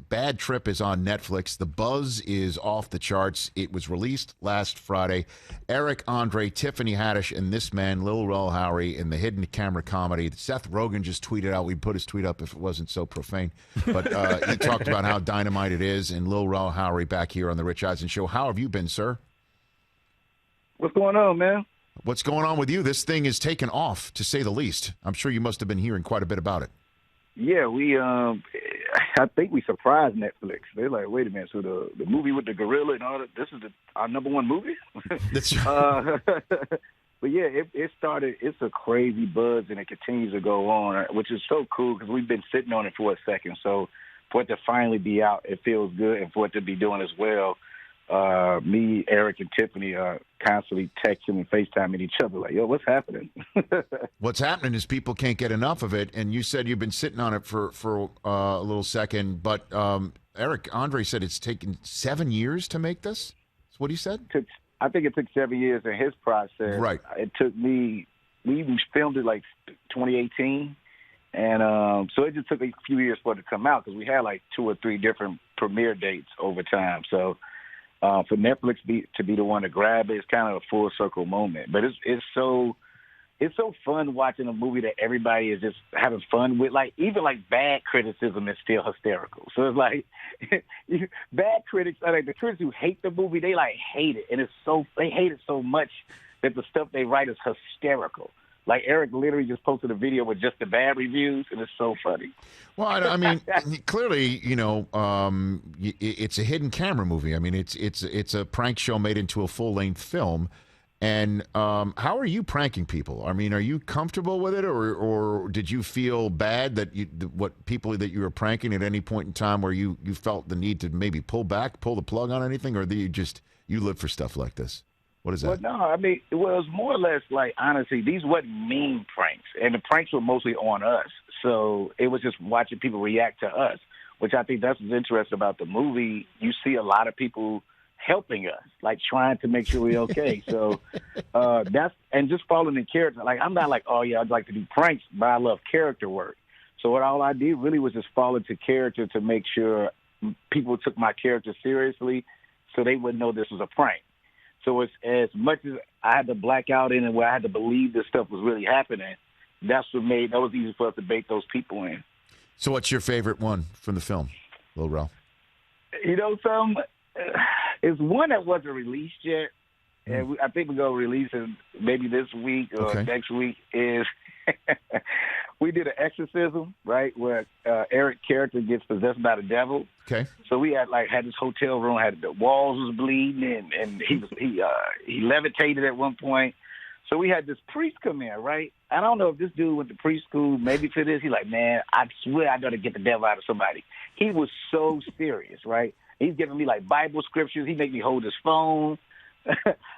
Bad Trip is on Netflix. The buzz is off the charts. It was released last Friday. Eric Andre, Tiffany Haddish, and this man, Lil Rel Howery, in the hidden camera comedy. Seth Rogen just tweeted out. We'd put his tweet up if it wasn't so profane. But he talked about how dynamite it is. And Lil Rel Howery back here on the Rich Eisen Show. How have you been, sir? What's going on, man? What's going on with you? This thing is taken off, to say the least. I'm sure you must have been hearing quite a bit about it. Yeah, I think we surprised Netflix. They're like, wait a minute, so the movie with the gorilla and all that, this is our number one movie? That's right. But yeah, it started, it's a crazy buzz, and it continues to go on, which is so cool because we've been sitting on it for a second. So for it to finally be out, it feels good, and for it to be doing as well. Me, Eric, and Tiffany are constantly texting and FaceTiming each other like, yo, what's happening? What's happening is people can't get enough of it, and you said you've been sitting on it for a little second, but Eric Andre said it's taken 7 years to make this? That's what he said? I think it took 7 years in his process. Right. It took me, we filmed it like 2018, and so it just took a few years for it to come out because we had like 2 or 3 different premiere dates over time. So for Netflix to be the one to grab it, it's kind of a full circle moment. But it's so fun watching a movie that everybody is just having fun with. Like even like bad criticism is still hysterical. So it's like bad critics, like the critics who hate the movie, they like hate it, and they hate it so much that the stuff they write is hysterical. Like Eric literally just posted a video with just the bad reviews, and it's so funny. Well, I mean, clearly, it's a hidden camera movie. I mean, it's a prank show made into a full-length film. And how are you pranking people? I mean, are you comfortable with it, or did you feel bad that what people that you were pranking at any point in time where you felt the need to maybe pull the plug on anything, or do you live for stuff like this? What is that? Well, no, I mean, it was more or less like, honestly, these wasn't mean pranks. And the pranks were mostly on us. So it was just watching people react to us, which I think that's what's interesting about the movie. You see a lot of people helping us, like trying to make sure we're okay. So and just following the character. Like, I'm not like, oh, yeah, I'd like to do pranks, but I love character work. So all I did really was just fall into character to make sure people took my character seriously so they wouldn't know this was a prank. So it's as much as I had to black out in and where I had to believe this stuff was really happening, that was easy for us to bait those people in. So what's your favorite one from the film, Lil Rel? You know, it's one that wasn't released yet, and I think we're going to release it maybe this week or next week, is we did an exorcism, right, where Eric's character gets possessed by the devil. Okay. So we had this hotel room, the walls was bleeding, and he levitated at one point. So we had this priest come in, right? I don't know if this dude went to preschool, maybe to this. He's like, man, I swear I got to get the devil out of somebody. He was so serious, right? He's giving me like Bible scriptures. He make me hold his phone.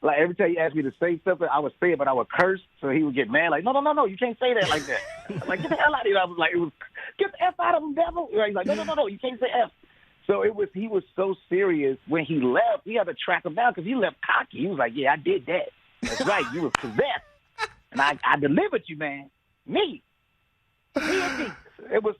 Like every time he asked me to say something, I would say it, but I would curse. So he would get mad, like, no, you can't say that like that. I'm like, get the hell out of here. I was like, get the F out of him, devil. He's like, no, you can't say F. So he was so serious. When he left, we had to track him down because he left cocky. He was like, yeah, I did that. That's right, you were possessed. And I delivered you, man. Me and me. It was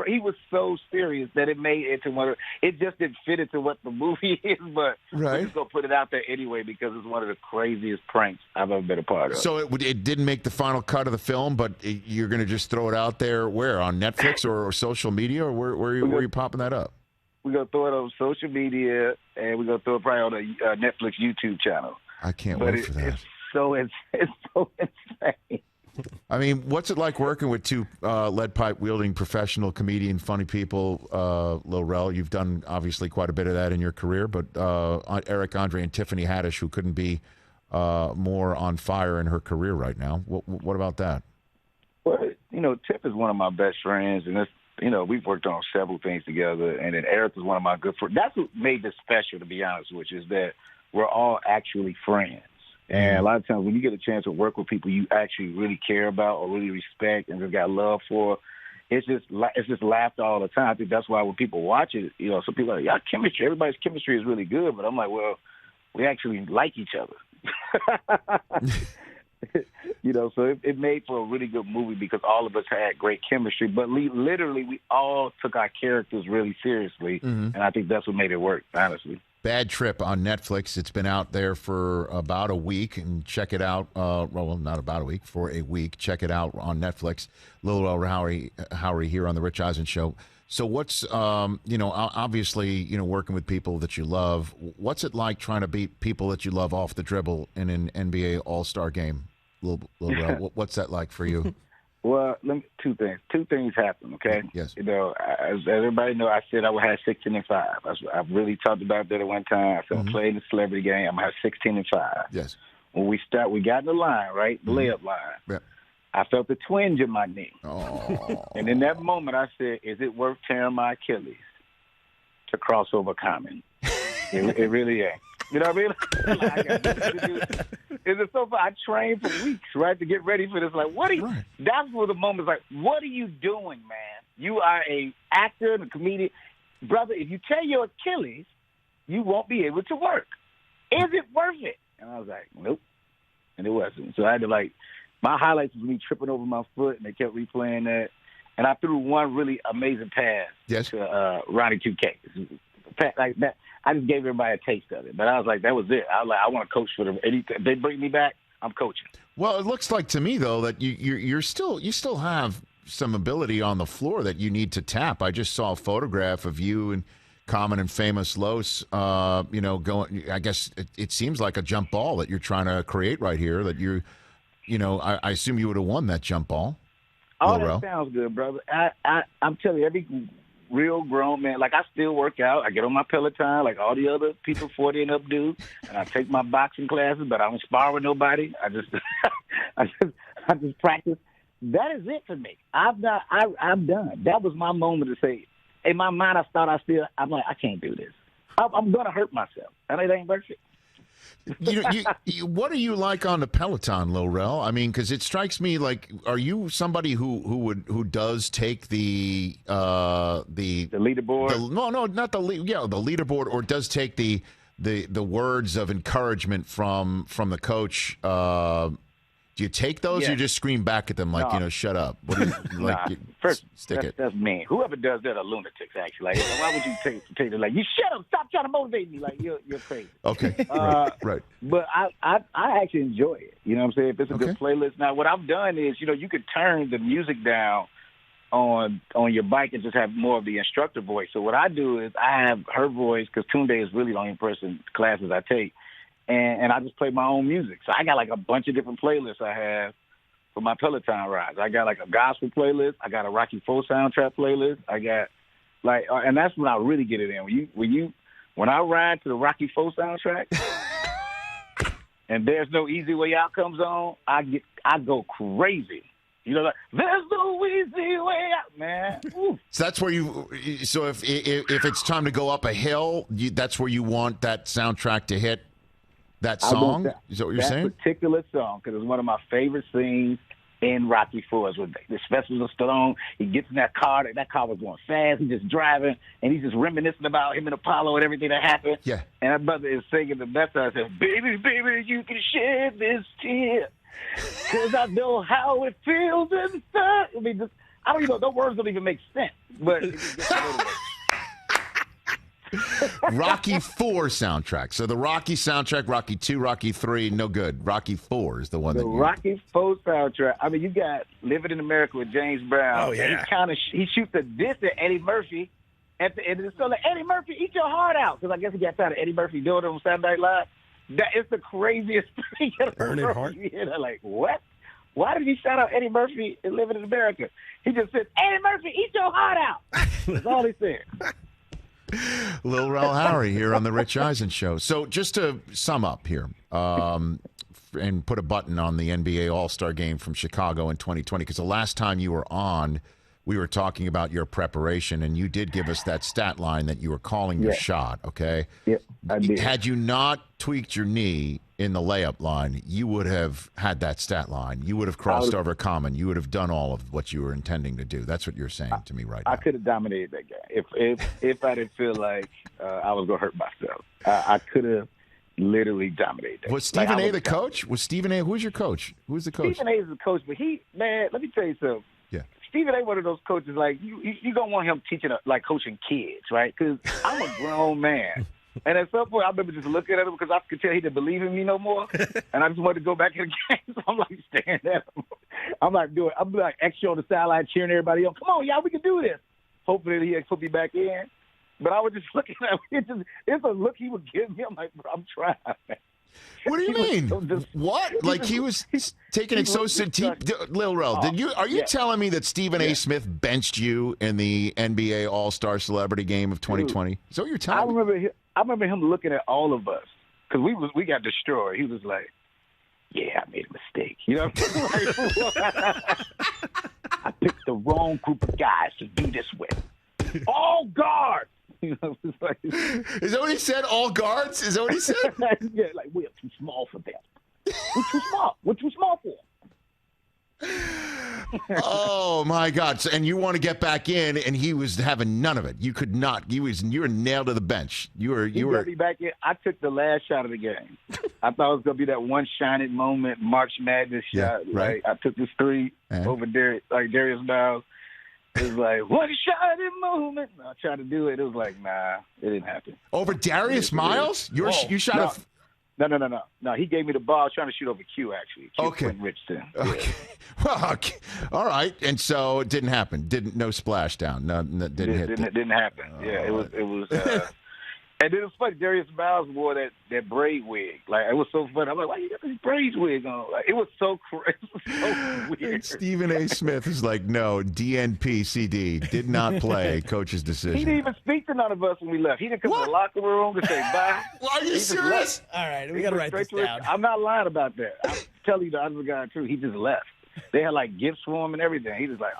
he was so serious that it made it to one. It just didn't fit into what the movie is, but we're just gonna put it out there anyway because it's one of the craziest pranks I've ever been a part of. So it didn't make the final cut of the film, but you're gonna just throw it out there where, on Netflix or social media, or where are you popping that up? We're gonna throw it on social media, and we're gonna throw it probably on the Netflix YouTube channel. I can't wait for that. It's so insane. I mean, what's it like working with two lead pipe wielding professional comedian, funny people? Lil Rel, you've done obviously quite a bit of that in your career, but Eric Andre and Tiffany Haddish, who couldn't be more on fire in her career right now. What about that? Well, Tiff is one of my best friends, and we've worked on several things together, and then Eric is one of my good friends. That's what made this special, to be honest with you, is that we're all actually friends. And a lot of times when you get a chance to work with people you actually really care about or really respect and just got love for, it's just laughed all the time. I think that's why when people watch it, some people are like, chemistry, everybody's chemistry is really good. But I'm like, well, we actually like each other. You know, so it made for a really good movie because all of us had great chemistry. But literally, we all took our characters really seriously, and I think that's what made it work, honestly. Bad Trip on Netflix. It's been out there for about a week, and check it out. Well, not about a week, for a week. Check it out on Netflix. Lil Rel Howery here on the Rich Eisen Show. So what's, obviously, working with people that you love, what's it like trying to beat people that you love off the dribble in an NBA All-Star game? Lil Rel, what's that like for you? Well, two things. Two things happen, okay? Yes. You know, as everybody know, I said I would have 16-5. I really talked about that at one time. I said I'm playing the celebrity game. I'm going to have 16-5. Yes. When we got in the line, right, the layup line. Yeah. I felt the twinge in my knee. Oh. And in that moment, I said, is it worth tearing my Achilles to cross over Common? It really ain't. You know what I mean? Like, I got nothing to do. It's so fun. I trained for weeks, right, to get ready for this. Like, what are you? Right. That's where the moment's like, what are you doing, man? You are a actor and a comedian. Brother, if you tear your Achilles, you won't be able to work. Is it worth it? And I was like, nope. And it wasn't. So I had to, my highlights was me tripping over my foot, and they kept replaying that. And I threw one really amazing pass to Ronnie 2K. Like that. I just gave everybody a taste of it, but I was like, that was it. I was like, I want to coach for them. If they bring me back, I'm coaching. Well, it looks like to me though that you still have some ability on the floor that you need to tap. I just saw a photograph of you and Common and Famous Los. Going. I guess it seems like a jump ball that you're trying to create right here. That I assume you would have won that jump ball. Oh, that sounds good, brother. I'm telling you, every real grown man. Like, I still work out. I get on my Peloton like all the other people 40 and up do, and I take my boxing classes, but I don't spar with nobody. I just I just practice. That is it for me. I'm done. That was my moment to say, in my mind, I'm like, I can't do this. I'm going to hurt myself. And it ain't worth it. What are you like on the Peloton, Lil Rel? I mean, because it strikes me like, are you somebody who does take the leaderboard? No, not the leaderboard, or does take the words of encouragement from the coach? Do you take those, or you just scream back at them like, shut up? What do you, first, stick it. That's mean. Whoever does that are lunatics, actually. Like, why would you take it? Like, you shut up, stop trying to motivate me. Like, you're crazy. Okay, right. But I actually enjoy it. You know what I'm saying? If it's a good playlist. Now, what I've done is, you could turn the music down on your bike and just have more of the instructor voice. So what I do is I have her voice, because Tunde is really the only person classes I take. And I just play my own music. So I got a bunch of different playlists I have for my Peloton rides. I got a gospel playlist. I got a Rocky IV soundtrack playlist. I got and that's when I really get it in. When I ride to the Rocky IV soundtrack, and There's No Easy Way Out comes on, I go crazy. There's no easy way out, man. Ooh. So that's where So if it's time to go up a hill, that's where you want that soundtrack to hit. That song? Is that what you're saying? That particular song, because it's one of my favorite scenes in Rocky IV. With especially with Stallone, he gets in that car. That car was going fast. He's just driving, and he's just reminiscing about him and Apollo and everything that happened. Yeah. And that brother is singing the best. I said, baby, baby, you can shed this tear, because I know how it feels inside. I mean, I don't even know. Those words don't even make sense. But it just gets motivated. Rocky IV soundtrack. So the Rocky soundtrack, Rocky II, Rocky III, no good. Rocky IV is the one Rocky IV soundtrack. I mean, you got Living in America with James Brown. Oh, yeah. He shoots a diss at Eddie Murphy at the end of the show. Like, Eddie Murphy, eat your heart out. Because I guess he got tired of Eddie Murphy doing it on Saturday Night Live. That is the craziest thing. Burning heart. Like, what? Why did he shout out Eddie Murphy in Living in America? He just said, Eddie Murphy, eat your heart out. That's all he said. Lil Rel Howery here on the Rich Eisen Show. So just to sum up here, and put a button on the NBA All-Star Game from Chicago in 2020, because the last time you were on, we were talking about your preparation, and you did give us that stat line that you were calling your shot, okay? Yep, I did. Had you not tweaked your knee in the layup line, you would have had that stat line. You would have crossed over Common. You would have done all of what you were intending to do. That's what you're saying to me right now. I could have dominated that game if I didn't feel like I was going to hurt myself. I could have, literally dominated that. Was Stephen A. the coach? Was Stephen A. Who's your coach? Who's the coach? Stephen A. is the coach, but let me tell you something. Yeah. Stephen A. one of those coaches, like, you don't want him teaching, like, coaching kids, right? Because I'm a grown man. And at some point, I remember just looking at him because I could tell he didn't believe in me no more. And I just wanted to go back in the game. So I'm like staring at him. I'm like extra on the sideline cheering everybody on. Come on, y'all, we can do this. Hopefully he'll put me back in. But I was just looking at him. It's a look he would give me. I'm like, bro, I'm trying, man. What do you mean? What? Like he was taking it so serious. Lil Rel, are you telling me that Stephen A. Smith benched you in the NBA All-Star Celebrity Game of 2020? Is that what you're telling me? I remember him looking at all of us because we got destroyed. He was like, "Yeah, I made a mistake." You know, I picked the wrong group of guys to do this with. All guards. You know, like, is that what he said? All guards? Is that what he said? Yeah, like we're too small for them. We're too small. We're too small for them. Oh my God! And you want to get back in, and he was having none of it. You could not. You were nailed to the bench. You were. Got me back in. I took the last shot of the game. I thought it was gonna be that one shining moment, March Madness shot. Yeah, right. I took this three over Darius Miles. It was like, one shining moment. I tried to do it. It was like, nah, it didn't happen. Over Darius Miles? You shot No, he gave me the ball. I was trying to shoot over Q, actually. Okay. Richardson. Okay. Well, okay. All right. And so it didn't happen. No splashdown. Didn't hit. It didn't happen. Yeah, it was. And then it was funny. Darius Miles wore that braid wig. Like, it was so funny. I'm like, why you got this braid wig on? Like, it was so crazy. It was so weird. And Stephen A. Smith is like, no, DNP CD did not play. Coach's decision. He didn't even speak to none of us when we left. He didn't come to the locker room to say bye. Well, are you serious? All right, we got to write this down. I'm not lying about that. I'm telling you the other guy true. He just left. They had like gifts for him and everything. He was like,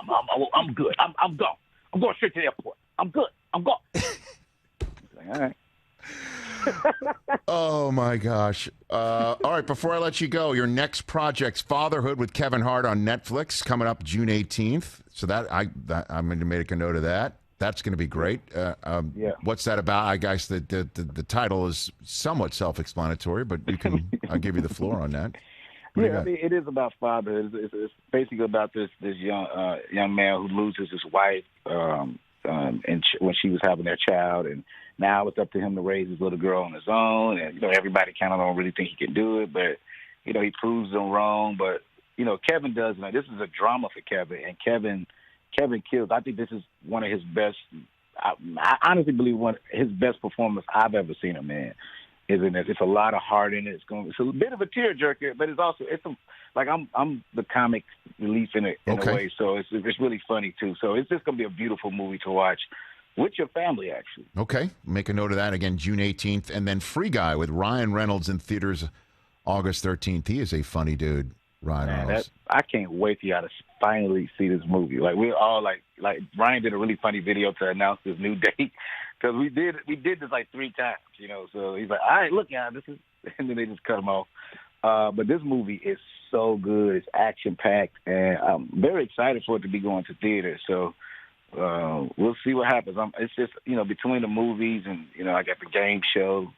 I'm good. I'm gone. I'm going straight to the airport. I'm good. I'm gone. Like, all right. Oh my gosh! All right, before I let you go, your next project's Fatherhood with Kevin Hart on Netflix coming up June 18th. So I'm going to make a note of that. That's going to be great. Yeah. What's that about? I guess the title is somewhat self-explanatory, but I'll give you the floor on that. Yeah, I mean, it is about fatherhood. It's basically about this young man who loses his wife and when she was having their child, and now it's up to him to raise his little girl on his own. And everybody kind of don't really think he can do it, but he proves them wrong. But Kevin does. This is a drama for Kevin, and Kevin kills. I think this is one of his best. I honestly believe one of his best performance I've ever seen him in. It's a lot of heart in it. It's a bit of a tearjerker, but I'm the comic relief in it in a way. So it's really funny too. So it's just gonna be a beautiful movie to watch with your family, actually. Okay, make a note of that. Again, June 18th, and then Free Guy with Ryan Reynolds in theaters August 13th. He is a funny dude, Ryan Reynolds. I can't wait for y'all to finally see this movie. Like we're all like Ryan did a really funny video to announce this new date. Because we did this like 3 times, So he's like, all right, look, y'all, this is, and then they just cut him off. But this movie is so good. It's action-packed, and I'm very excited for it to be going to theater. So we'll see what happens. It's just, between the movies and, I got the game show,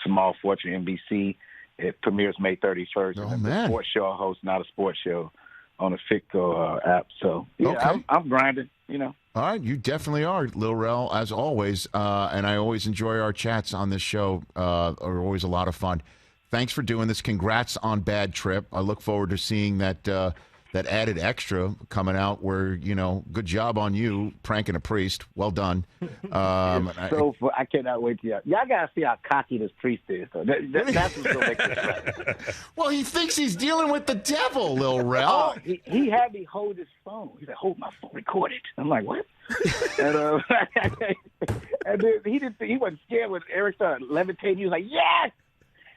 Small Fortune, NBC. It premieres May 31st. Oh, and man. The sports show I host, not a sports show, on the Ficco app. So, yeah, okay. I'm grinding, All right, you definitely are, Lil Rel, as always. And I always enjoy our chats on this show. Are always a lot of fun. Thanks for doing this. Congrats on Bad Trip. I look forward to seeing that added extra coming out where, good job on you pranking a priest. Well done. I cannot wait to y'all got to see how cocky this priest is. So that's what's going to make this right. Well, he thinks he's dealing with the devil, Lil Rel. Oh, he had me hold his phone. He said, hold my phone, record it. I'm like, what? And then he wasn't scared when Eric started levitating. He was like, yes!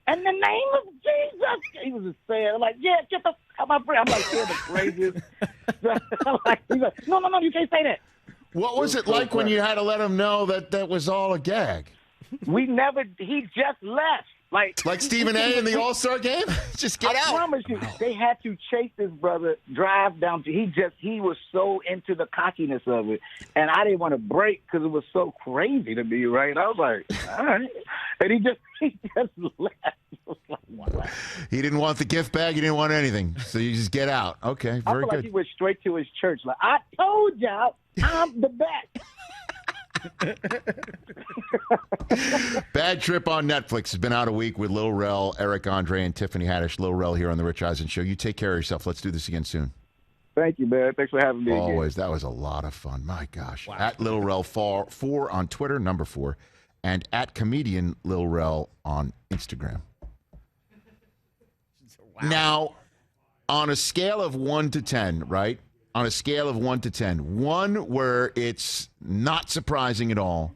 In the name of Jesus! He was just saying, I'm like, yeah, get the f out my brain. I'm like, saying the craziest. He's like, no, you can't say that. What was it like when you had to let him know that was all a gag? He just left. Like Stephen A. in the All-Star game? Just get out. I promise you, they had to chase this brother, drive down. He was so into the cockiness of it. And I didn't want to break because it was so crazy to me, right? I was like, all right. And he just left. Wow. He didn't want the gift bag. He didn't want anything. So you just get out. Okay, I very feel good. like he went straight to his church. Like, I told y'all, I'm the best. Bad Trip on Netflix has been out a week with Lil Rel, Eric Andre, and Tiffany Haddish. Lil Rel here on the Rich Eisen Show. You take care of yourself. Let's do this again soon. Thank you, man. Thanks for having me Always. again. That was a lot of fun. My gosh. Wow. At Lil Rel 4 on Twitter, number 4, and at comedian Lil Rel on Instagram. Wow. Now, on a scale of 1 to 10, right? On a scale of 1 to 10, 1 where it's not surprising at all,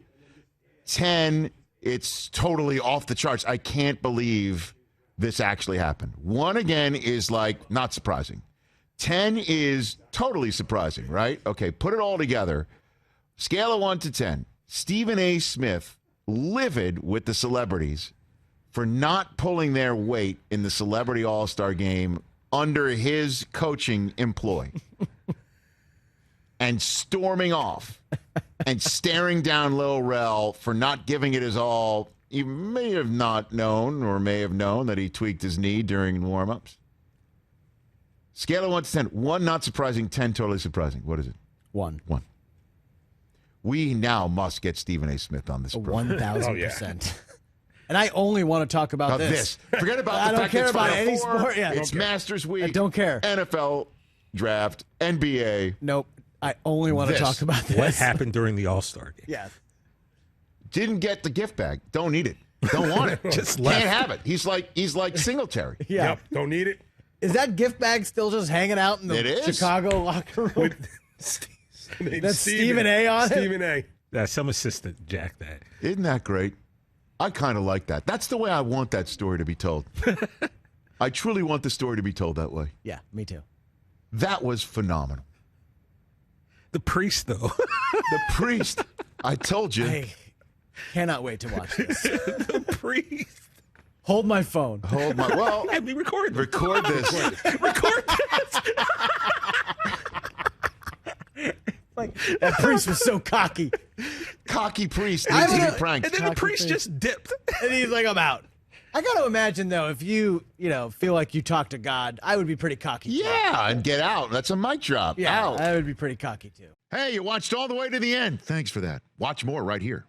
10, it's totally off the charts. I can't believe this actually happened. 1 again is like not surprising. 10 is totally surprising, right? Okay, put it all together. Scale of 1 to 10. Stephen A. Smith livid with the celebrities for not pulling their weight in the Celebrity All-Star Game under his coaching employ. And storming off and staring down Lil Rel for not giving it his all. You may have not known or may have known that he tweaked his knee during warm-ups. Scale of 1 to 10. 1 not surprising, 10 totally surprising. What is it? 1. 1. We now must get Stephen A. Smith on this program. 1,000%. And I only want to talk about this. Forget about I the don't fact care it's about Final any Four. sport. Yeah. It's Masters Week. I don't care. NFL Draft, NBA. Nope. I only want to talk about this. What happened during the All-Star game? Yeah. Didn't get the gift bag. Don't need it. Don't want it. Just Can't left. have it. He's like Singletary. Yeah. Yep, don't need it. Is that gift bag still just hanging out in It the is. Chicago locker room? That's Stephen A. on it? Stephen A. Some assistant jacked that. Isn't that great? I kind of like that. That's the way I want that story to be told. I truly want the story to be told that way. Yeah, me too. That was phenomenal. The priest, though. The priest. I told you. I cannot wait to watch this. The priest. Hold my phone. Hold my. Well, Have me record this. record this. Record this. Like, that priest was so cocky. Cocky priest needs to be pranked. And then the priest just dipped. And he's like, I'm out. I got to imagine, though, if you feel like you talk to God, I would be pretty cocky. too. Yeah, and get out. That's a mic drop. Yeah, Out. I would be pretty cocky, too. Hey, you watched all the way to the end. Thanks for that. Watch more right here.